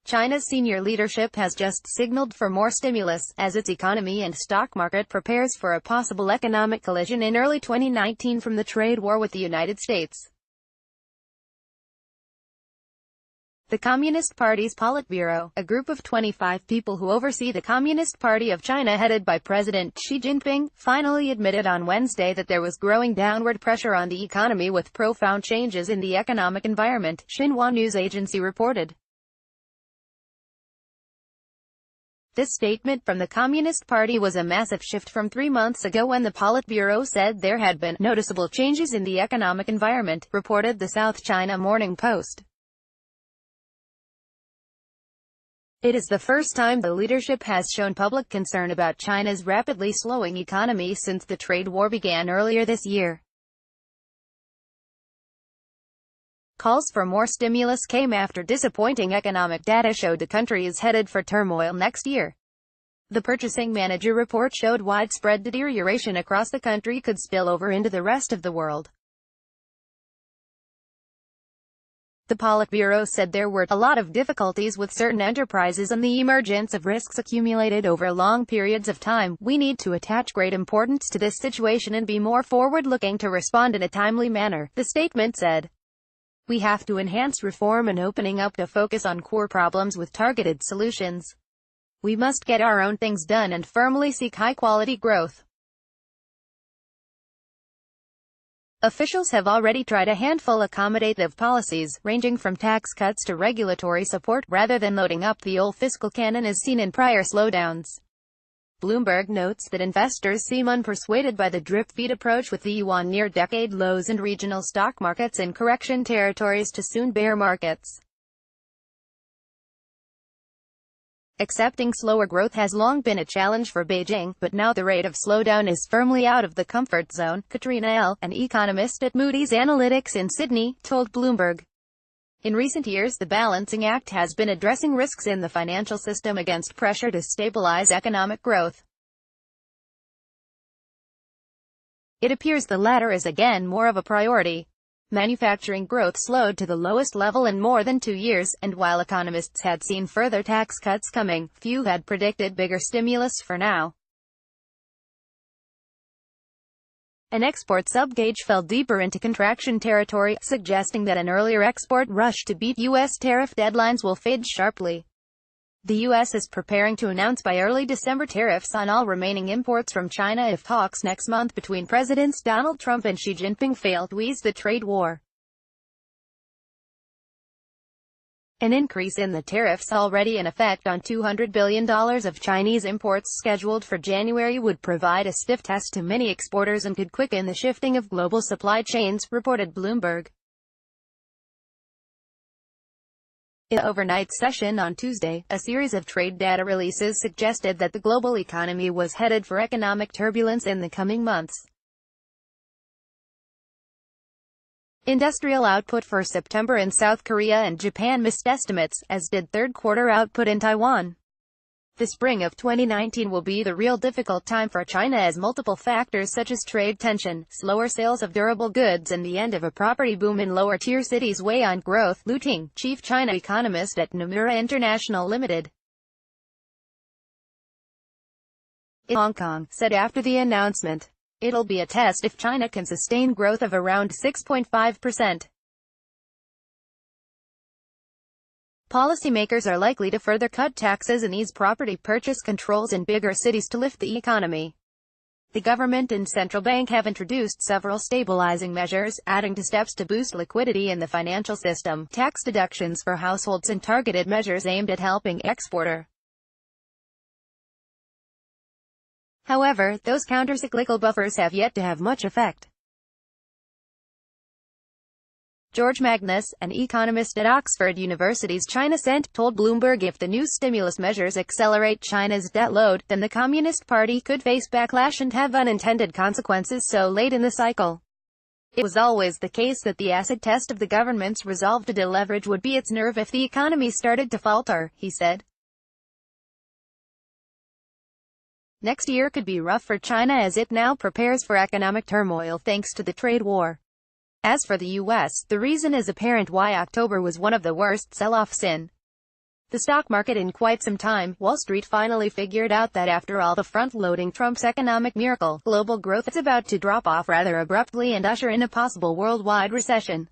China's senior leadership has just signaled for more stimulus, as its economy and stock market prepares for a possible economic collision in early 2019 from the trade war with the United States. The Communist Party's Politburo, a group of 25 people who oversee the Communist Party of China headed by President Xi Jinping, finally admitted on Wednesday that there was growing downward pressure on the economy with profound changes in the economic environment, Xinhua news agency reported. This statement from the Communist Party was a massive shift from 3 months ago when the Politburo said there had been noticeable changes in the economic environment, reported the South China Morning Post. It is the first time the leadership has shown public concern about China's rapidly slowing economy since the trade war began earlier this year. Calls for more stimulus came after disappointing economic data showed the country is headed for turmoil next year. The purchasing manager report showed widespread deterioration across the country could spill over into the rest of the world. The Politburo said there were a lot of difficulties with certain enterprises and the emergence of risks accumulated over long periods of time. We need to attach great importance to this situation and be more forward-looking to respond in a timely manner, the statement said. We have to enhance reform and opening up to focus on core problems with targeted solutions. We must get our own things done and firmly seek high-quality growth. Officials have already tried a handful of accommodative policies, ranging from tax cuts to regulatory support, rather than loading up the old fiscal cannon as seen in prior slowdowns. Bloomberg notes that investors seem unpersuaded by the drip-feed approach with the yuan near decade lows and regional stock markets in correction territories to soon bear markets. Accepting slower growth has long been a challenge for Beijing, but now the rate of slowdown is firmly out of the comfort zone, Katrina L., an economist at Moody's Analytics in Sydney, told Bloomberg. In recent years, the balancing act has been addressing risks in the financial system against pressure to stabilize economic growth. It appears the latter is again more of a priority. Manufacturing growth slowed to the lowest level in more than 2 years, and while economists had seen further tax cuts coming, few had predicted bigger stimulus for now. An export subgauge fell deeper into contraction territory, suggesting that an earlier export rush to beat U.S. tariff deadlines will fade sharply. The U.S. is preparing to announce by early December tariffs on all remaining imports from China if talks next month between Presidents Donald Trump and Xi Jinping fail to ease the trade war. An increase in the tariffs already in effect on $200 billion of Chinese imports scheduled for January would provide a stiff test to many exporters and could quicken the shifting of global supply chains, reported Bloomberg. In the overnight session on Tuesday, a series of trade data releases suggested that the global economy was headed for economic turbulence in the coming months. Industrial output for September in South Korea and Japan missed estimates, as did third-quarter output in Taiwan. The spring of 2019 will be the real difficult time for China as multiple factors such as trade tension, slower sales of durable goods and the end of a property boom in lower-tier cities weigh on growth, Lu Ting, chief China economist at Nomura International Limited, in Hong Kong, said after the announcement. It'll be a test if China can sustain growth of around 6.5%. Policymakers are likely to further cut taxes and ease property purchase controls in bigger cities to lift the economy. The government and central bank have introduced several stabilizing measures, adding to steps to boost liquidity in the financial system, tax deductions for households and targeted measures aimed at helping exporters. However, those counter-cyclical buffers have yet to have much effect. George Magnus, an economist at Oxford University's China Center, told Bloomberg if the new stimulus measures accelerate China's debt load, then the Communist Party could face backlash and have unintended consequences so late in the cycle. It was always the case that the acid test of the government's resolve to deleverage would be its nerve if the economy started to falter, he said. Next year could be rough for China as it now prepares for economic turmoil thanks to the trade war. As for the U.S., the reason is apparent why October was one of the worst sell-offs in the stock market in quite some time. Wall Street finally figured out that after all the front-loading Trump's economic miracle, global growth is about to drop off rather abruptly and usher in a possible worldwide recession.